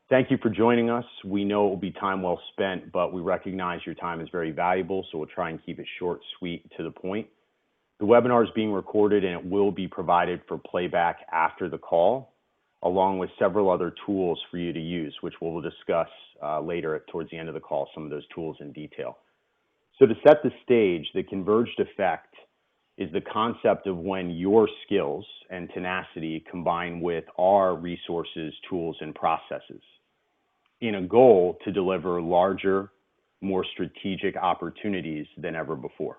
Thank you for joining us. We know it will be time well spent, but we recognize your time is very valuable, so we'll try and keep it short, sweet, to the point. The webinar is being recorded and it will be provided for playback after the call, along with several other tools for you to use, which we'll discuss later towards the end of the call, some of those tools in detail. So to set the stage, the converged effect is the concept of when your skills and tenacity combine with our resources, tools, and processes in a goal to deliver larger, more strategic opportunities than ever before.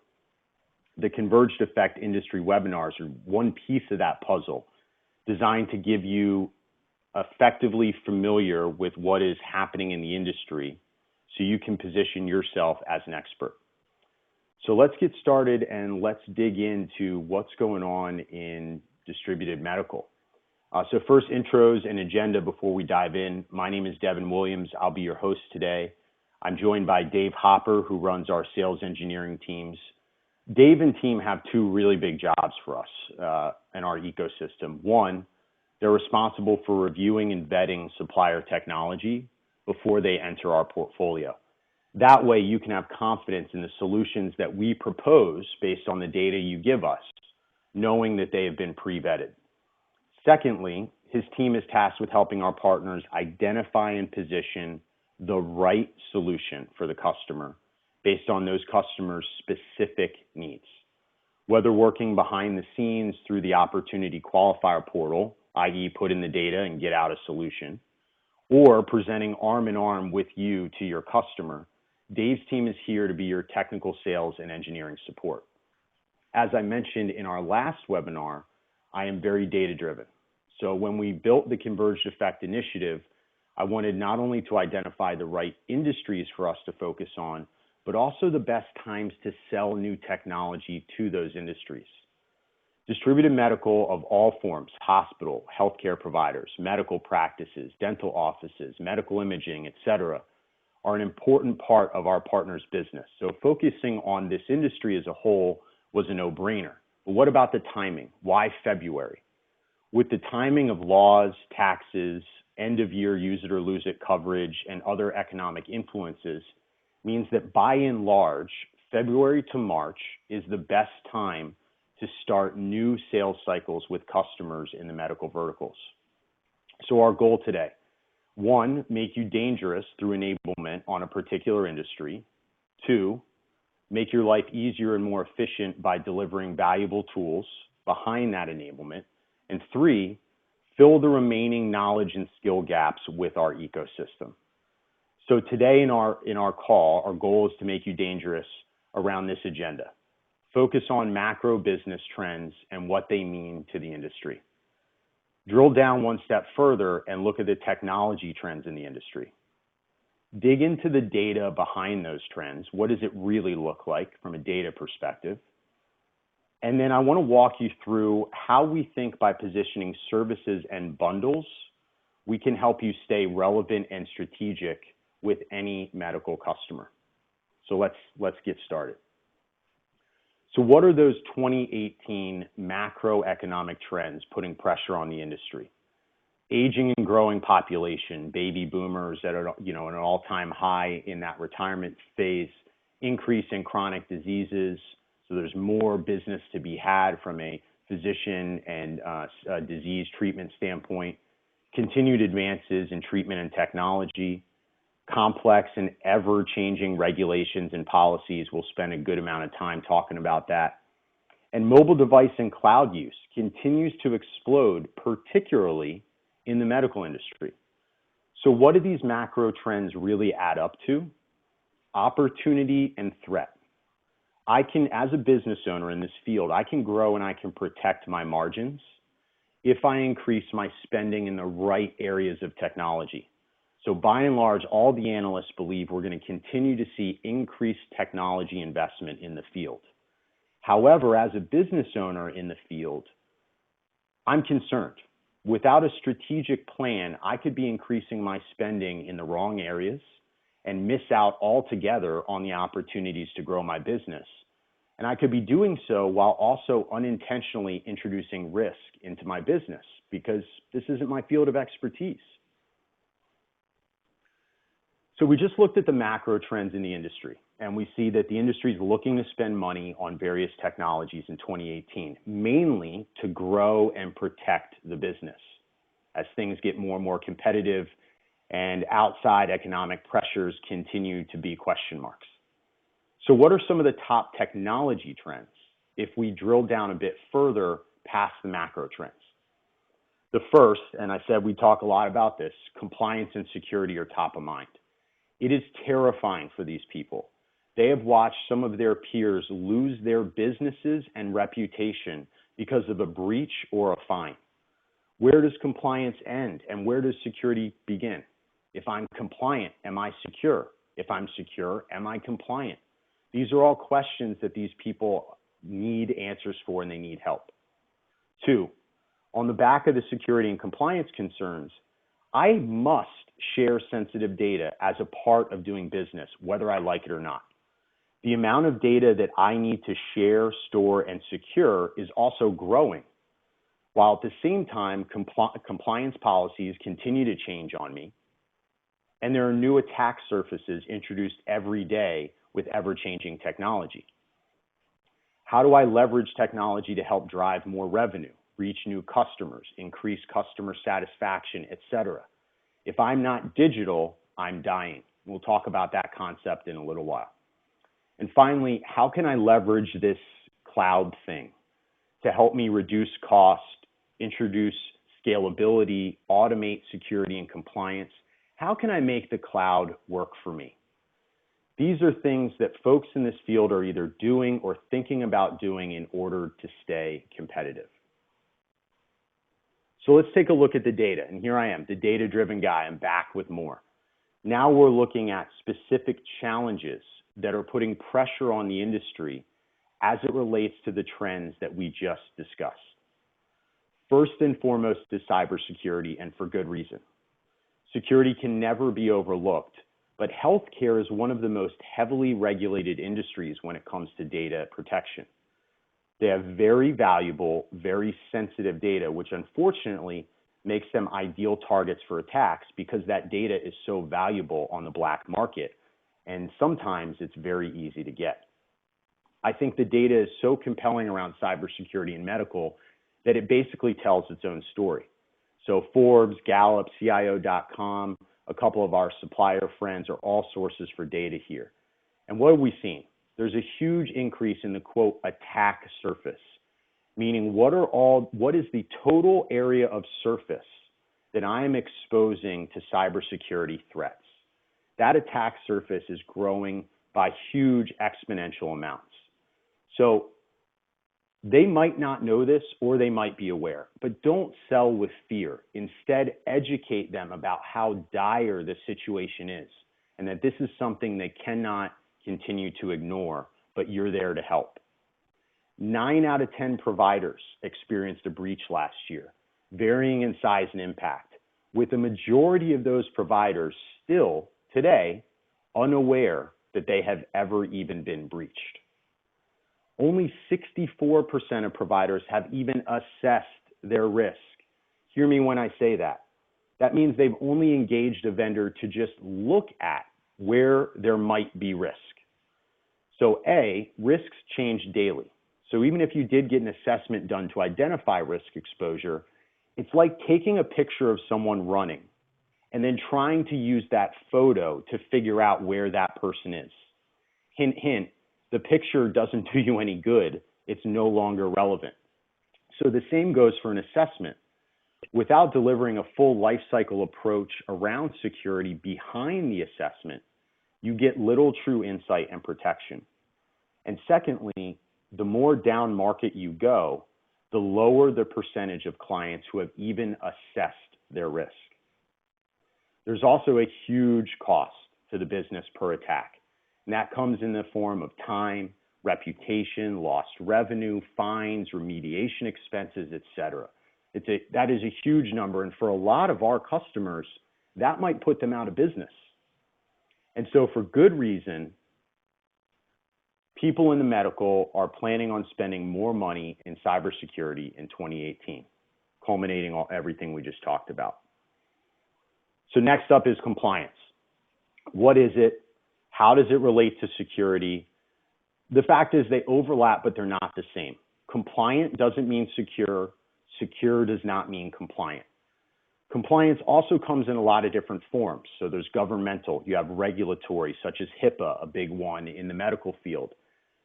The converged effect industry webinars are one piece of that puzzle, designed to give you effectively familiar with what is happening in the industry so you can position yourself as an expert. So let's get started and let's dig into what's going on in distributed medical. So first, intros and agenda before we dive in. My name is Devin Williams. I'll be your host today. I'm joined by Dave Hopper, who runs our sales engineering teams. Dave and team have two really big jobs for us in our ecosystem. One, they're responsible for reviewing and vetting supplier technology before they enter our portfolio. That way you can have confidence in the solutions that we propose based on the data you give us, knowing that they have been pre-vetted. Secondly, his team is tasked with helping our partners identify and position the right solution for the customer based on those customers' specific needs. Whether working behind the scenes through the opportunity qualifier portal, i.e. put in the data and get out a solution, or presenting arm in arm with you to your customer, Dave's team is here to be your technical sales and engineering support. As I mentioned in our last webinar, I am very data-driven. So when we built the Converged Effect initiative, I wanted not only to identify the right industries for us to focus on, but also the best times to sell new technology to those industries. Distributed medical of all forms, hospital, healthcare providers, medical practices, dental offices, medical imaging, etc., are an important part of our partners' business. So focusing on this industry as a whole was a no-brainer. But what about the timing? Why February? With the timing of laws, taxes, end-of-year use it or lose it coverage, and other economic influences, means that by and large, February to March is the best time to start new sales cycles with customers in the medical verticals. So our goal today, one, make you dangerous through enablement on a particular industry. Two, make your life easier and more efficient by delivering valuable tools behind that enablement. And three, fill the remaining knowledge and skill gaps with our ecosystem. So today in our call, our goal is to make you dangerous around this agenda. Focus on macro business trends and what they mean to the industry. Drill down one step further and look at the technology trends in the industry. Dig into the data behind those trends. What does it really look like from a data perspective? And then I want to walk you through how we think by positioning services and bundles, we can help you stay relevant and strategic with any medical customer. So let's get started. So what are those 2018 macroeconomic trends putting pressure on the industry? Aging and growing population, baby boomers that are, at an all-time high in that retirement phase, increase in chronic diseases. So there's more business to be had from a physician and disease treatment standpoint. Continued advances in treatment and technology. Complex and ever-changing regulations and policies. We'll spend a good amount of time talking about that. And mobile device and cloud use continues to explode, particularly in the medical industry. So what do these macro trends really add up to? Opportunity and threat. I can, as a business owner in this field, I can grow and I can protect my margins if I increase my spending in the right areas of technology. So by and large, all the analysts believe we're going to continue to see increased technology investment in the field. However, as a business owner in the field, I'm concerned. Without a strategic plan, I could be increasing my spending in the wrong areas and miss out altogether on the opportunities to grow my business. And I could be doing so while also unintentionally introducing risk into my business because this isn't my field of expertise. So we just looked at the macro trends in the industry, and we see that the industry is looking to spend money on various technologies in 2018, mainly to grow and protect the business as things get more and more competitive and outside economic pressures continue to be question marks. So what are some of the top technology trends if we drill down a bit further past the macro trends? The first, and I said we talk a lot about this, compliance and security are top of mind. It is terrifying for these people. They have watched some of their peers lose their businesses and reputation because of a breach or a fine. Where does compliance end and where does security begin? If I'm compliant, am I secure? If I'm secure, am I compliant? These are all questions that these people need answers for and they need help. Two, on the back of the security and compliance concerns, I must share sensitive data as a part of doing business, whether I like it or not. The amount of data that I need to share, store, and secure is also growing, while at the same time, compliance policies continue to change on me, and there are new attack surfaces introduced every day with ever-changing technology. How do I leverage technology to help drive more revenue, reach new customers, increase customer satisfaction, etc.? If I'm not digital, I'm dying. We'll talk about that concept in a little while. And finally, how can I leverage this cloud thing to help me reduce cost, introduce scalability, automate security and compliance? How can I make the cloud work for me? These are things that folks in this field are either doing or thinking about doing in order to stay competitive. So let's take a look at the data. And here I am, the data-driven guy. I'm back with more. Now we're looking at specific challenges that are putting pressure on the industry as it relates to the trends that we just discussed. First and foremost is cybersecurity, and for good reason. Security can never be overlooked, but healthcare is one of the most heavily regulated industries when it comes to data protection. They have very valuable, very sensitive data, which unfortunately makes them ideal targets for attacks because that data is so valuable on the black market, and sometimes it's very easy to get. I think the data is so compelling around cybersecurity and medical that it basically tells its own story. So Forbes, Gallup, CIO.com, a couple of our supplier friends are all sources for data here. And what have we seen? There's a huge increase in the, quote, attack surface, meaning what is the total area of surface that I am exposing to cybersecurity threats? That attack surface is growing by huge exponential amounts. So they might not know this or they might be aware, but don't sell with fear. Instead, educate them about how dire the situation is and that this is something they cannot continue to ignore, but you're there to help. 9 out of 10 providers experienced a breach last year, varying in size and impact, with the majority of those providers still today unaware that they have ever even been breached. Only 64% of providers have even assessed their risk. Hear me when I say that. That means they've only engaged a vendor to just look at where there might be risk. So A, risks change daily. So even if you did get an assessment done to identify risk exposure, it's like taking a picture of someone running and then trying to use that photo to figure out where that person is. Hint, hint, the picture doesn't do you any good. It's no longer relevant. So the same goes for an assessment. Without delivering a full life cycle approach around security behind the assessment, you get little true insight and protection. And secondly, the more down market you go, the lower the percentage of clients who have even assessed their risk. There's also a huge cost to the business per attack, and that comes in the form of time, reputation, lost revenue, fines, remediation expenses, etc. That is a huge number, and for a lot of our customers, that might put them out of business. And so for good reason, people in the medical are planning on spending more money in cybersecurity in 2018, culminating everything we just talked about. So next up is compliance. What is it? How does it relate to security? The fact is they overlap, but they're not the same. Compliant doesn't mean secure. Secure does not mean compliant. Compliance also comes in a lot of different forms. So there's governmental, you have regulatory, such as HIPAA, a big one in the medical field.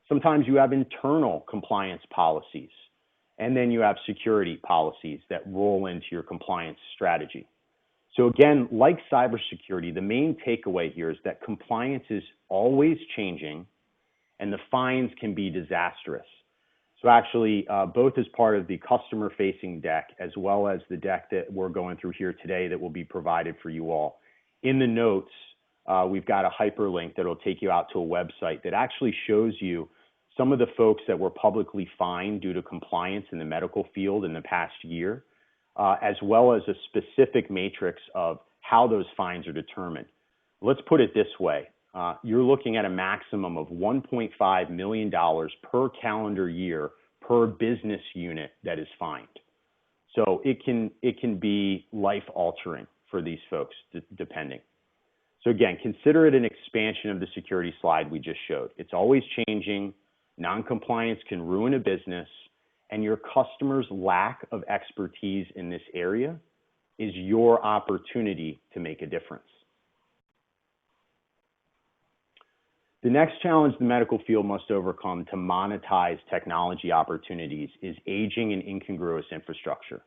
Sometimes you have internal compliance policies, and then you have security policies that roll into your compliance strategy. So again, like cybersecurity, the main takeaway here is that compliance is always changing and the fines can be disastrous. So actually, both as part of the customer-facing deck, as well as the deck that we're going through here today that will be provided for you all. In the notes, we've got a hyperlink that will take you out to a website that actually shows you some of the folks that were publicly fined due to compliance in the medical field in the past year, as well as a specific matrix of how those fines are determined. Let's put it this way. You're looking at a maximum of $1.5 million per calendar year per business unit that is fined. So it can be life-altering for these folks, depending. So again, consider it an expansion of the security slide we just showed. It's always changing. Non-compliance can ruin a business, and your customer's lack of expertise in this area is your opportunity to make a difference. The next challenge the medical field must overcome to monetize technology opportunities is aging and incongruous infrastructure.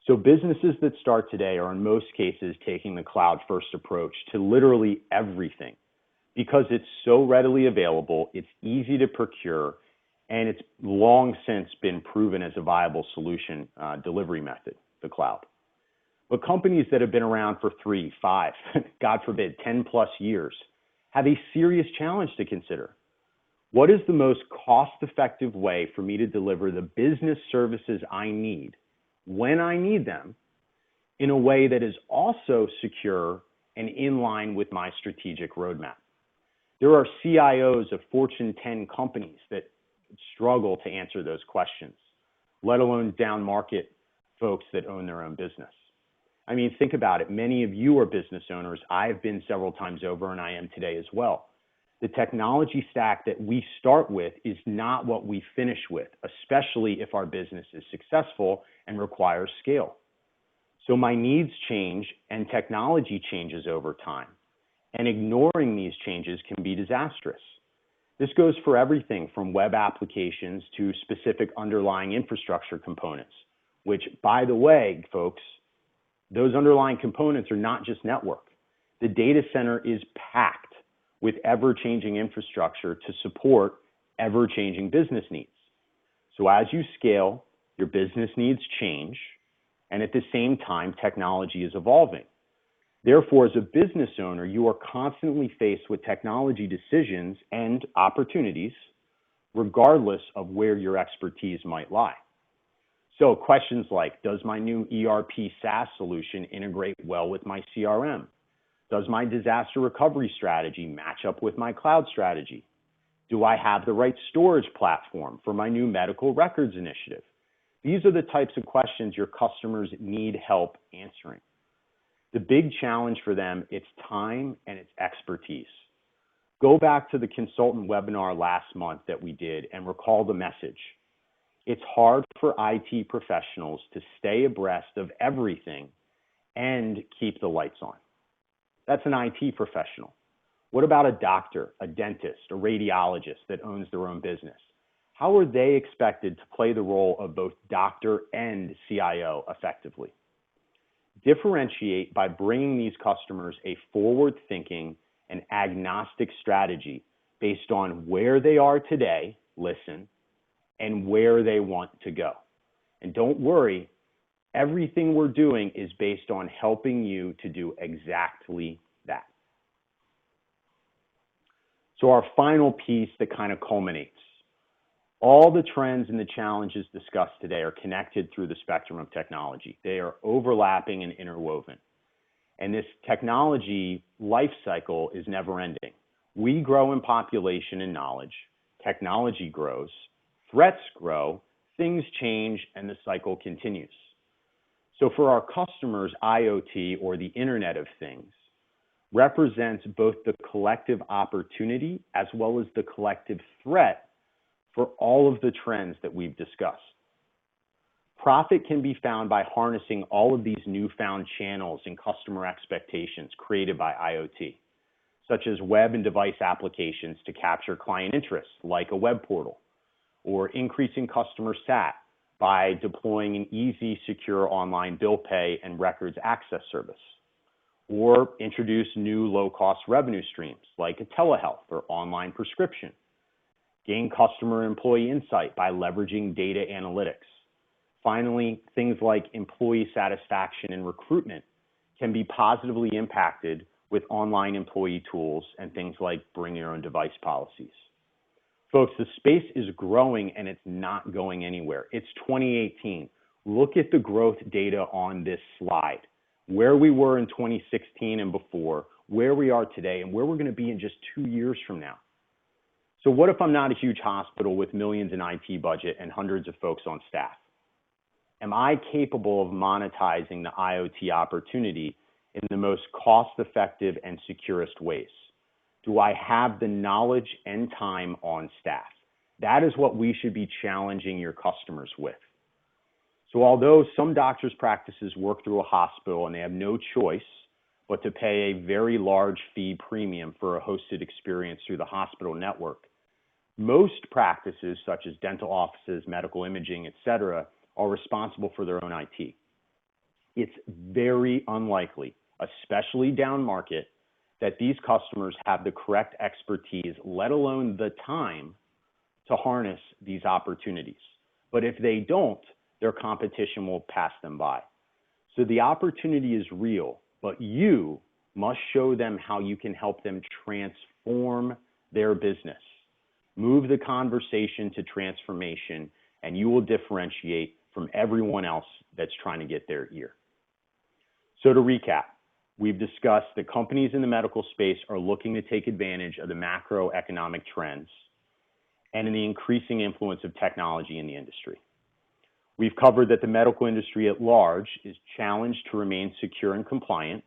So businesses that start today are in most cases taking the cloud-first approach to literally everything because it's so readily available, it's easy to procure, and it's long since been proven as a viable solution delivery method, the cloud. But companies that have been around for 3, 5, God forbid, 10 plus years, have a serious challenge to consider. What is the most cost-effective way for me to deliver the business services I need when I need them in a way that is also secure and in line with my strategic roadmap? There are CIOs of Fortune 10 companies that struggle to answer those questions, let alone down market folks that own their own business. I mean, think about it. Many of you are business owners. I've been several times over, and I am today as well. The technology stack that we start with is not what we finish with, especially if our business is successful and requires scale. So my needs change and technology changes over time, and ignoring these changes can be disastrous. This goes for everything from web applications to specific underlying infrastructure components, which, by the way, folks, those underlying components are not just network. The data center is packed with ever-changing infrastructure to support ever-changing business needs. So as you scale, your business needs change, and at the same time, technology is evolving. Therefore, as a business owner, you are constantly faced with technology decisions and opportunities, regardless of where your expertise might lie. So questions like, does my new ERP SaaS solution integrate well with my CRM? Does my disaster recovery strategy match up with my cloud strategy? Do I have the right storage platform for my new medical records initiative? These are the types of questions your customers need help answering. The big challenge for them, it's time and it's expertise. Go back to the consultant webinar last month that we did and recall the message. It's hard for IT professionals to stay abreast of everything and keep the lights on. That's an IT professional. What about a doctor, a dentist, a radiologist that owns their own business? How are they expected to play the role of both doctor and CIO effectively? Differentiate by bringing these customers a forward-thinking and agnostic strategy based on where they are today, listen, and where they want to go. And don't worry, everything we're doing is based on helping you to do exactly that. So our final piece that kind of culminates. All the trends and the challenges discussed today are connected through the spectrum of technology. They are overlapping and interwoven. And this technology life cycle is never ending. We grow in population and knowledge, technology grows, threats grow, things change, and the cycle continues. So for our customers, IoT, or the Internet of Things, represents both the collective opportunity as well as the collective threat for all of the trends that we've discussed. Profit can be found by harnessing all of these newfound channels and customer expectations created by IoT, such as web and device applications to capture client interests, like a web portal, or increasing customer sat by deploying an easy, secure online bill pay and records access service, or introduce new low-cost revenue streams like a telehealth or online prescription, gain customer and employee insight by leveraging data analytics. Finally, things like employee satisfaction and recruitment can be positively impacted with online employee tools and things like bring your own device policies. Folks, the space is growing and it's not going anywhere. It's 2018. Look at the growth data on this slide. Where we were in 2016 and before, where we are today, and where we're going to be in just 2 years from now. So what if I'm not a huge hospital with millions in IT budget and hundreds of folks on staff? Am I capable of monetizing the IoT opportunity in the most cost-effective and securest ways? Do I have the knowledge and time on staff? That is what we should be challenging your customers with. So although some doctors' practices work through a hospital and they have no choice but to pay a very large fee premium for a hosted experience through the hospital network, most practices, such as dental offices, medical imaging, etc., are responsible for their own IT. It's very unlikely, especially down market, that these customers have the correct expertise, let alone the time, to harness these opportunities. But if they don't, their competition will pass them by. So the opportunity is real, but you must show them how you can help them transform their business. Move the conversation to transformation, and you will differentiate from everyone else that's trying to get their ear. So to recap, we've discussed that companies in the medical space are looking to take advantage of the macroeconomic trends and in the increasing influence of technology in the industry. We've covered that the medical industry at large is challenged to remain secure and compliant,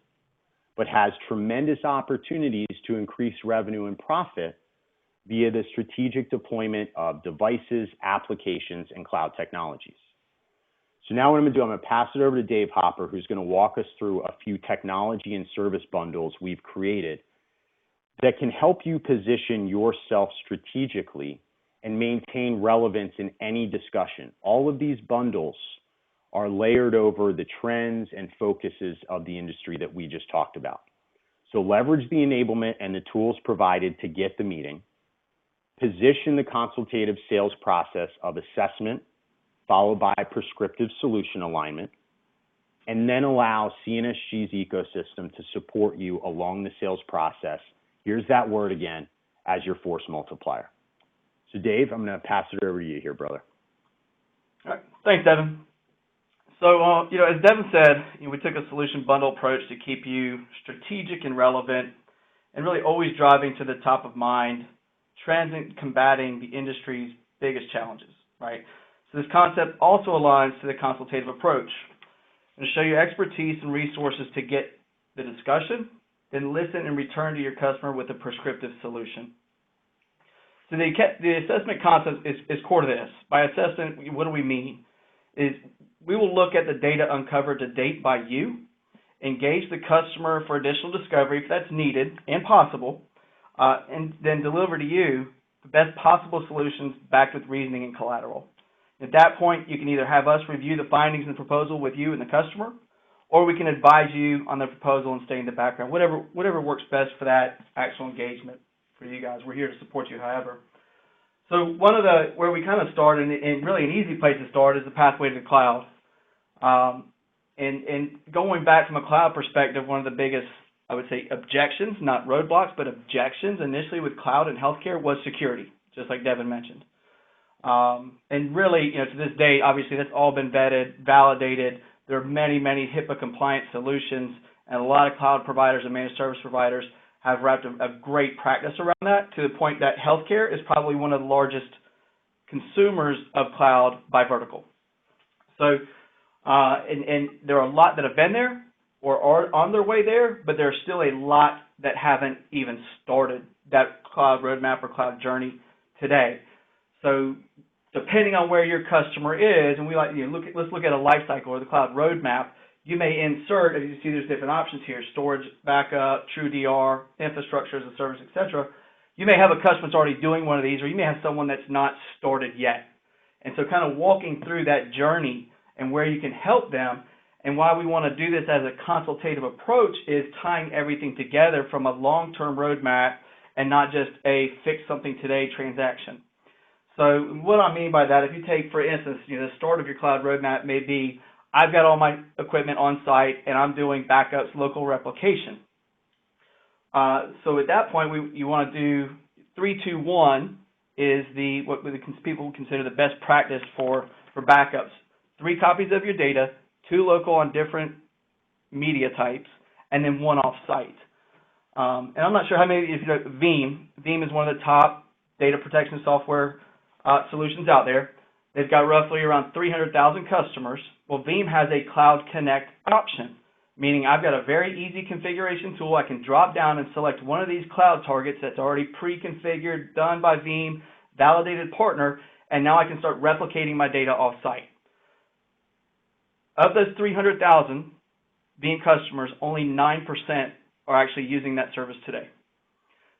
but has tremendous opportunities to increase revenue and profit via the strategic deployment of devices, applications, and cloud technologies. So now what I'm going to do, I'm going to pass it over to Dave Hopper, who's going to walk us through a few technology and service bundles we've created that can help you position yourself strategically and maintain relevance in any discussion. All of these bundles are layered over the trends and focuses of the industry that we just talked about. So leverage the enablement and the tools provided to get the meeting. Position the consultative sales process of assessment, followed by prescriptive solution alignment, and then allow CNSG's ecosystem to support you along the sales process. Here's that word again, as your force multiplier. So Dave, I'm going to pass it over to you here, brother. All right. Thanks, Devin. So, as Devin said, we took a solution bundle approach to keep you strategic and relevant and really always driving to the top of mind trends and combating the industry's biggest challenges, right? So this concept also aligns to the consultative approach. I'm going to show you expertise and resources to get the discussion, then listen and return to your customer with a prescriptive solution. So the assessment concept is core to this. By assessment, what do we mean? Is we will look at the data uncovered to date by you, engage the customer for additional discovery if that's needed and possible, and then deliver to you the best possible solutions backed with reasoning and collateral. At that point, you can either have us review the findings in the proposal with you and the customer, or we can advise you on the proposal and stay in the background, whatever works best for that actual engagement for you guys. We're here to support you, however. So where we kind of start, and really an easy place to start, is the pathway to the cloud. And going back from a cloud perspective, one of the biggest, I would say, objections, not roadblocks, but objections initially with cloud and healthcare was security, just like Devin mentioned. And really, to this day, obviously that's all been vetted, validated. There are many, many HIPAA compliant solutions, and a lot of cloud providers and managed service providers have wrapped a great practice around that, to the point that healthcare is probably one of the largest consumers of cloud by vertical. So, and there are a lot that have been there, or are on their way there, but there's still a lot that haven't even started that cloud roadmap or cloud journey today. So depending on where your customer is, and let's look at a life cycle or the cloud roadmap. You may insert, as you see, there's different options here: storage, backup, true DR, infrastructure as a service, etc. You may have a customer that's already doing one of these, or you may have someone that's not started yet. And so kind of walking through that journey and where you can help them, and why we want to do this as a consultative approach is tying everything together from a long-term roadmap and not just a fix something today transaction. So what I mean by that, if you take, for instance, the start of your cloud roadmap may be, I've got all my equipment on site and I'm doing backups, local replication. So at that point, you want to do 3-2-1 is what people consider the best practice for backups. 3 copies of your data, 2 local on different media types, and then 1 off-site. And I'm not sure how many of you know Veeam. Veeam is one of the top data protection software solutions out there. They've got roughly around 300,000 customers. Well, Veeam has a Cloud Connect option, meaning I've got a very easy configuration tool. I can drop down and select one of these cloud targets that's already pre-configured, done by Veeam, validated partner, and now I can start replicating my data off-site. Of those 300,000 Veeam customers, only 9% are actually using that service today.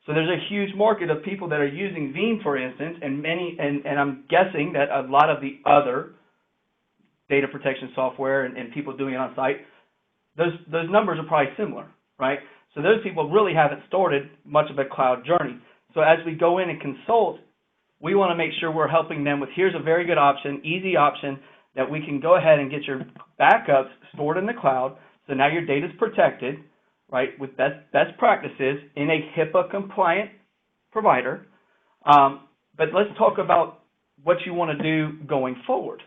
So there's a huge market of people that are using Veeam, for instance, and I'm guessing that a lot of the other data protection software and people doing it on site, those numbers are probably similar, right? So those people really haven't started much of a cloud journey. So as we go in and consult, we want to make sure we're helping them with, here's a very good option, easy option, that we can go ahead and get your backups stored in the cloud. So now your data is protected, right, with best practices in a HIPAA compliant provider. But let's talk about what you want to do going forward,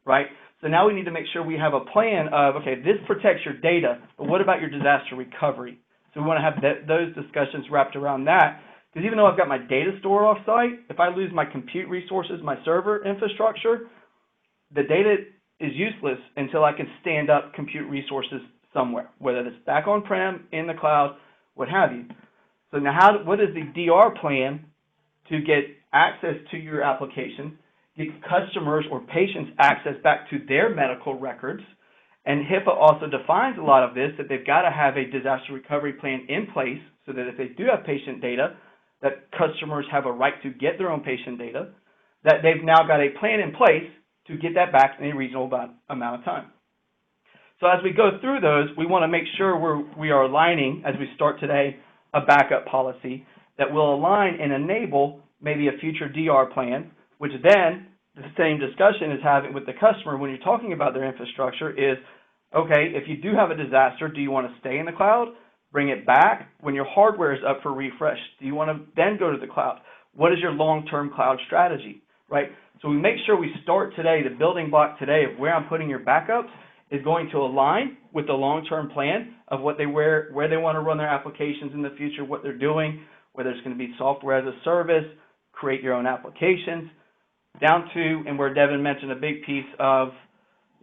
right? So now we need to make sure we have a plan of, okay, this protects your data, but what about your disaster recovery? So we want to have those discussions wrapped around that. Because even though I've got my data stored off-site, if I lose my compute resources, my server infrastructure, the data is useless until I can stand up compute resources somewhere, whether it's back on-prem, in the cloud, what have you. So now what is the DR plan to get access to your application, get customers or patients access back to their medical records? And HIPAA also defines a lot of this, that they've got to have a disaster recovery plan in place so that if they do have patient data, that customers have a right to get their own patient data, that they've now got a plan in place to get that back in a reasonable amount of time. So as we go through those, we want to make sure we are aligning, as we start today, a backup policy that will align and enable maybe a future DR plan, which then the same discussion is having with the customer when you're talking about their infrastructure is, okay, if you do have a disaster, do you want to stay in the cloud, bring it back when your hardware is up for refresh? Do you want to then go to the cloud? What is your long-term cloud strategy, right? So we make sure we start today, the building block today of where I'm putting your backups is going to align with the long-term plan of where they want to run their applications in the future, what they're doing, whether it's going to be software as a service, create your own applications, down to, and where Devin mentioned a big piece of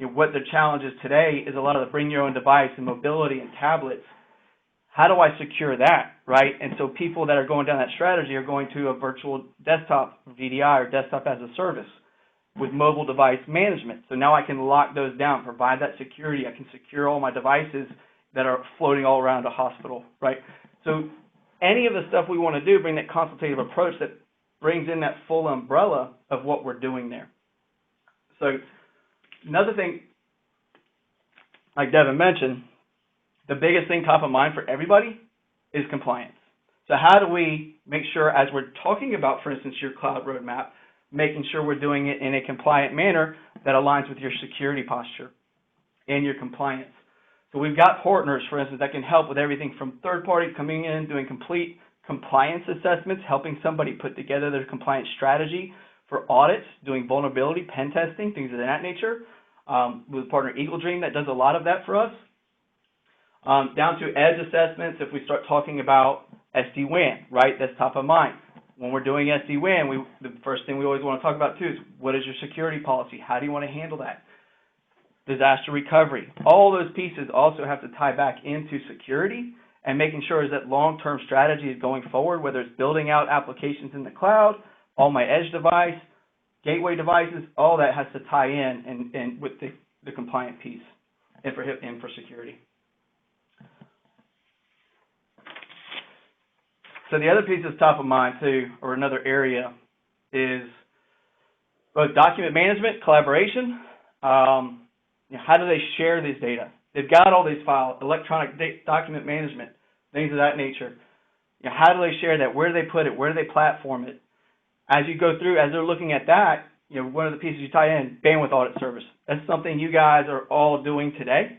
what the challenge is today is a lot of the bring your own device and mobility and tablets. How do I secure that, right? And so people that are going down that strategy are going to a virtual desktop, VDI, or desktop as a service with mobile device management. So now I can lock those down, provide that security. I can secure all my devices that are floating all around a hospital, right? So any of the stuff we want to do, bring that consultative approach that brings in that full umbrella of what we're doing there. So another thing, like Devin mentioned, the biggest thing top of mind for everybody is compliance. So how do we make sure, as we're talking about, for instance, your cloud roadmap, making sure we're doing it in a compliant manner that aligns with your security posture and your compliance? So we've got partners, for instance, that can help with everything from third party coming in, doing complete compliance assessments, helping somebody put together their compliance strategy for audits, doing vulnerability, pen testing, things of that nature. With partner Eagle Dream that does a lot of that for us. Down to edge assessments, if we start talking about SD-WAN, right? That's top of mind. When we're doing SD-WAN, the first thing we always want to talk about too is what is your security policy? How do you want to handle that? disaster recovery. All those pieces also have to tie back into security and making sure that long-term strategy is going forward, whether it's building out applications in the cloud, all my edge device, gateway devices, all that has to tie in and with the compliant piece and for security. So the other piece that's top of mind too, or another area, is both document management, collaboration. How do they share this data? They've got all these files, electronic document management, things of that nature. How do they share that? Where do they put it? Where do they platform it? As you go through, as they're looking at that, one of the pieces you tie in, bandwidth audit service. That's something you guys are all doing today,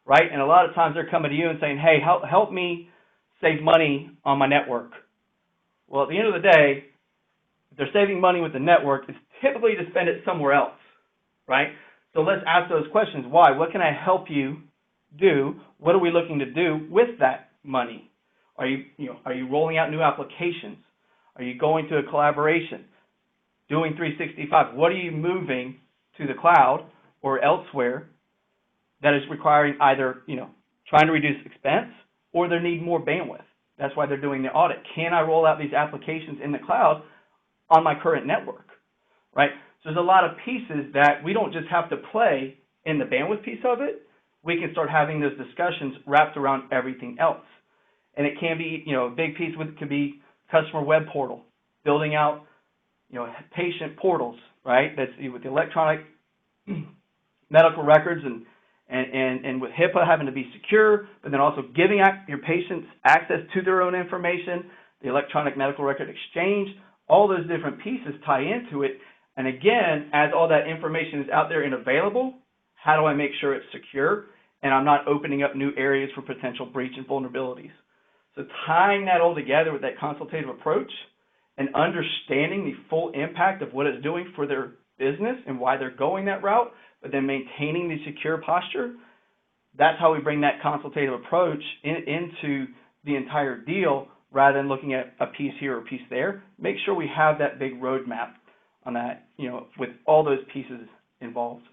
right? And a lot of times they're coming to you and saying, hey, help me save money on my network. Well, at the end of the day, if they're saving money with the network, it's typically to spend it somewhere else, right? So let's ask those questions. Why? What can I help you do? What are we looking to do with that money? Are you rolling out new applications? Are you going to a collaboration? Doing 365? What are you moving to the cloud or elsewhere that is requiring either, trying to reduce expense or they need more bandwidth? That's why they're doing the audit. Can I roll out these applications in the cloud on my current network, right? So there's a lot of pieces that we don't just have to play in the bandwidth piece of it. We can start having those discussions wrapped around everything else. And it can be, a big piece could be customer web portal, building out, patient portals, right? That's with the electronic medical records and with HIPAA having to be secure, but then also giving your patients access to their own information, the electronic medical record exchange, all those different pieces tie into it. And again, as all that information is out there and available, how do I make sure it's secure and I'm not opening up new areas for potential breach and vulnerabilities? So tying that all together with that consultative approach and understanding the full impact of what it's doing for their business and why they're going that route, but then maintaining the secure posture, that's how we bring that consultative approach into the entire deal rather than looking at a piece here or a piece there. Make sure we have that big roadmap on that, with all those pieces involved.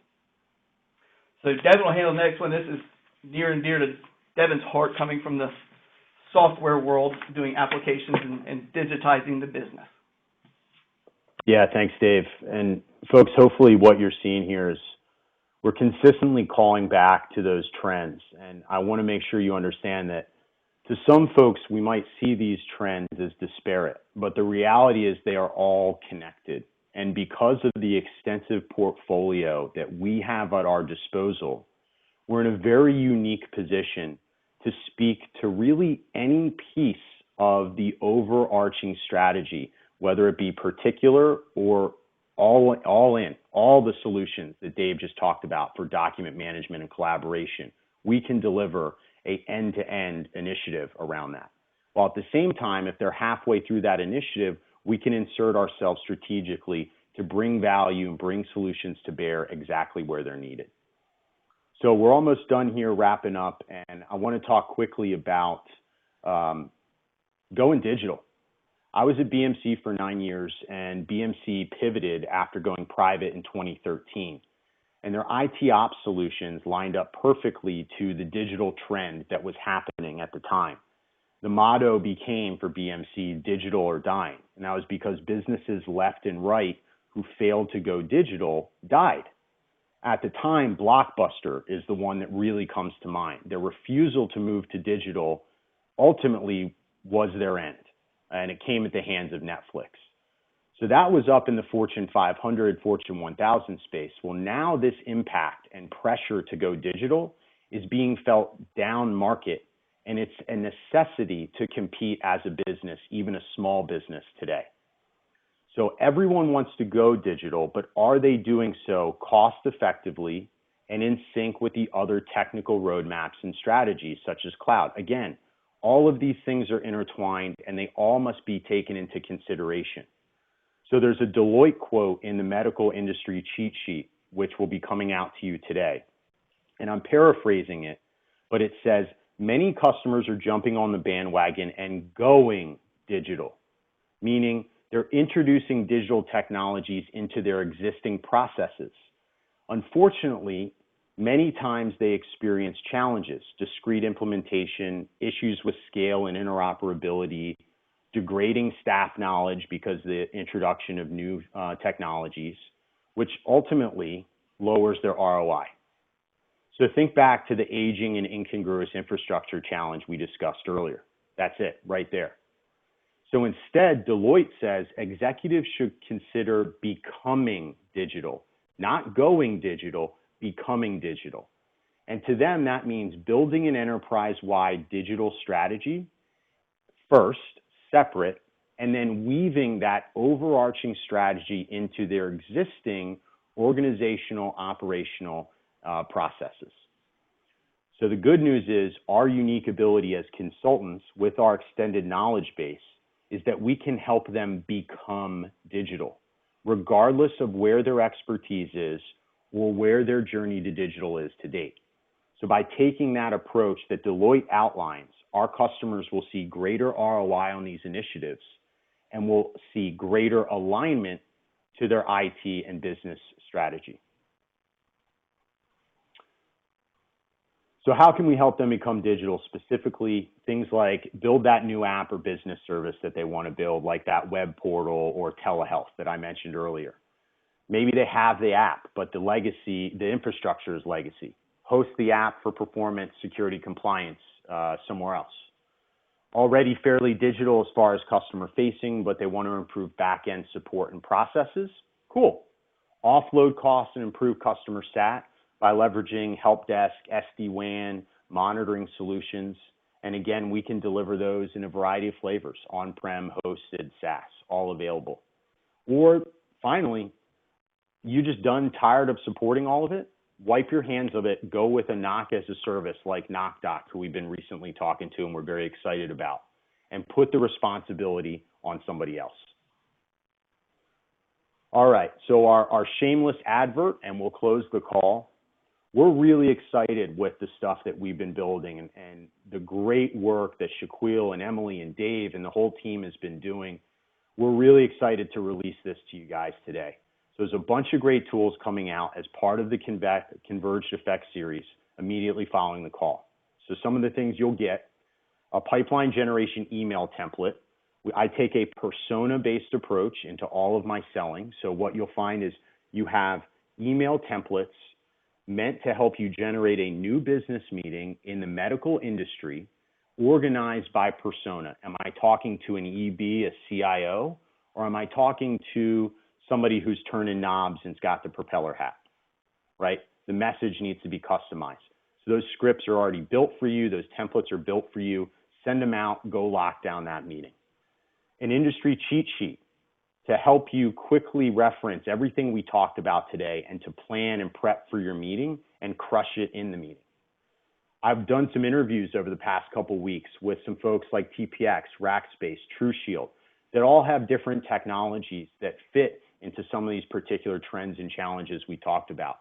So Devin will handle the next one. This is near and dear to Devin's heart, coming from the software world, doing applications and digitizing the business. Yeah, thanks, Dave. And folks, hopefully what you're seeing here is we're consistently calling back to those trends. And I want to make sure you understand that to some folks, we might see these trends as disparate, but the reality is they are all connected. And because of the extensive portfolio that we have at our disposal, we're in a very unique position to speak to really any piece of the overarching strategy, whether it be particular or all the solutions that Dave just talked about for document management and collaboration. We can deliver an end-to-end initiative around that. While at the same time, if they're halfway through that initiative, we can insert ourselves strategically to bring value and bring solutions to bear exactly where they're needed. So we're almost done here wrapping up, and I want to talk quickly about going digital. I was at BMC for 9 years, and BMC pivoted after going private in 2013. And their IT ops solutions lined up perfectly to the digital trend that was happening at the time. The motto became for BMC, digital or dying. And that was because businesses left and right who failed to go digital died. At the time, Blockbuster is the one that really comes to mind. Their refusal to move to digital ultimately was their end, and it came at the hands of Netflix. So that was up in the Fortune 500, Fortune 1000 space. Well, now this impact and pressure to go digital is being felt down market, and it's a necessity to compete as a business, even a small business today. So everyone wants to go digital, but are they doing so cost effectively and in sync with the other technical roadmaps and strategies such as cloud? Again, all of these things are intertwined and they all must be taken into consideration. So there's a Deloitte quote in the medical industry cheat sheet, which will be coming out to you today. And I'm paraphrasing it, but it says, many customers are jumping on the bandwagon and going digital, meaning they're introducing digital technologies into their existing processes. Unfortunately, Many times they experience challenges, discrete implementation, issues with scale and interoperability, degrading staff knowledge because of the introduction of new technologies, which ultimately lowers their ROI. So think back to the aging and incongruous infrastructure challenge we discussed earlier. That's it, right there. So instead, Deloitte says executives should consider becoming digital, not going digital, becoming digital. And to them, that means building an enterprise-wide digital strategy first, separate, and then weaving that overarching strategy into their existing organizational, operational processes. So the good news is our unique ability as consultants with our extended knowledge base is that we can help them become digital, regardless of where their expertise is or where their journey to digital is to date. So by taking that approach that Deloitte outlines, our customers will see greater ROI on these initiatives and will see greater alignment to their IT and business strategy. So how can we help them become digital? Specifically, things like build that new app or business service that they want to build, like that web portal or telehealth that I mentioned earlier. Maybe they have the app, but the infrastructure is legacy. Host the app for performance, security, compliance somewhere else. Already fairly digital as far as customer facing, but they want to improve back-end support and processes. Cool. Offload costs and improve customer sat by leveraging help desk, SD-WAN, monitoring solutions. And again, we can deliver those in a variety of flavors, on-prem, hosted, SaaS, all available. Or finally, you just tired of supporting all of it? Wipe your hands of it, go with a NOC as a service like NocDoc, who we've been recently talking to and we're very excited about, and put the responsibility on somebody else. All right, so our shameless advert, and we'll close the call. We're really excited with the stuff that we've been building and the great work that Shaquille and Emily and Dave and the whole team has been doing. We're really excited to release this to you guys today. So there's a bunch of great tools coming out as part of the Converged Effects series immediately following the call. So some of the things you'll get, a pipeline generation email template. I take a persona-based approach into all of my selling. So what you'll find is you have email templates meant to help you generate a new business meeting in the medical industry organized by persona. Am I talking to an EB, a CIO, or am I talking to somebody who's turning knobs and's got the propeller hat, right? The message needs to be customized. So those scripts are already built for you. Those templates are built for you. Send them out, go lock down that meeting. An industry cheat sheet to help you quickly reference everything we talked about today and to plan and prep for your meeting and crush it in the meeting. I've done some interviews over the past couple weeks with some folks like TPX, Rackspace, TrueShield that all have different technologies that fit into some of these particular trends and challenges we talked about.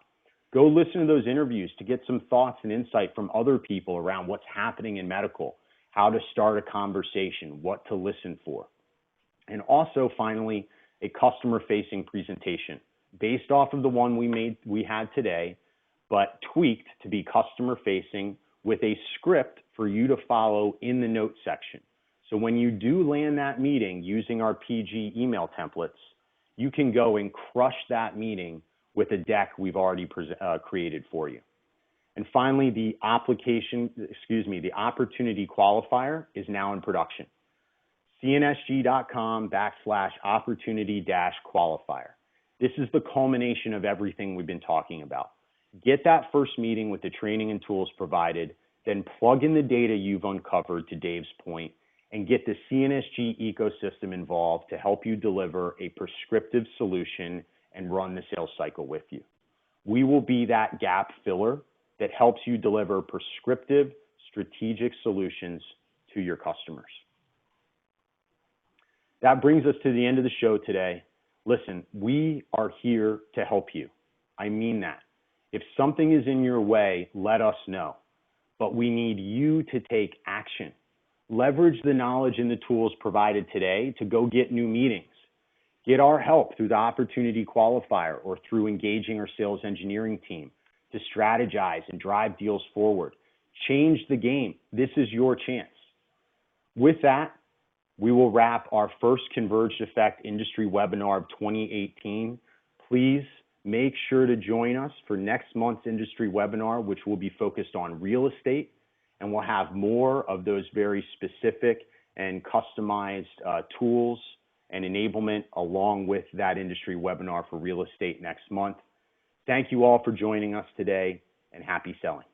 Go listen to those interviews to get some thoughts and insight from other people around what's happening in medical, how to start a conversation, what to listen for. And also, finally, a customer-facing presentation based off of the one we had today, but tweaked to be customer-facing with a script for you to follow in the notes section. So when you do land that meeting using our PG email templates, you can go and crush that meeting with a deck we've already created for you. And finally, the opportunity qualifier is now in production. CNSG.com/opportunity-qualifier. This is the culmination of everything we've been talking about. Get that first meeting with the training and tools provided, then plug in the data you've uncovered, to Dave's point, and get the CNSG ecosystem involved to help you deliver a prescriptive solution and run the sales cycle with you. We will be that gap filler that helps you deliver prescriptive, strategic solutions to your customers. That brings us to the end of the show today. Listen, we are here to help you. I mean that. If something is in your way, let us know. But we need you to take action. Leverage the knowledge and the tools provided today to go get new meetings. Get our help through the opportunity qualifier or through engaging our sales engineering team to strategize and drive deals forward. Change the game. This is your chance. With that, we will wrap our first Converged Effect industry webinar of 2018. Please make sure to join us for next month's industry webinar, which will be focused on real estate, and we'll have more of those very specific and customized tools and enablement along with that industry webinar for real estate next month. Thank you all for joining us today, and happy selling.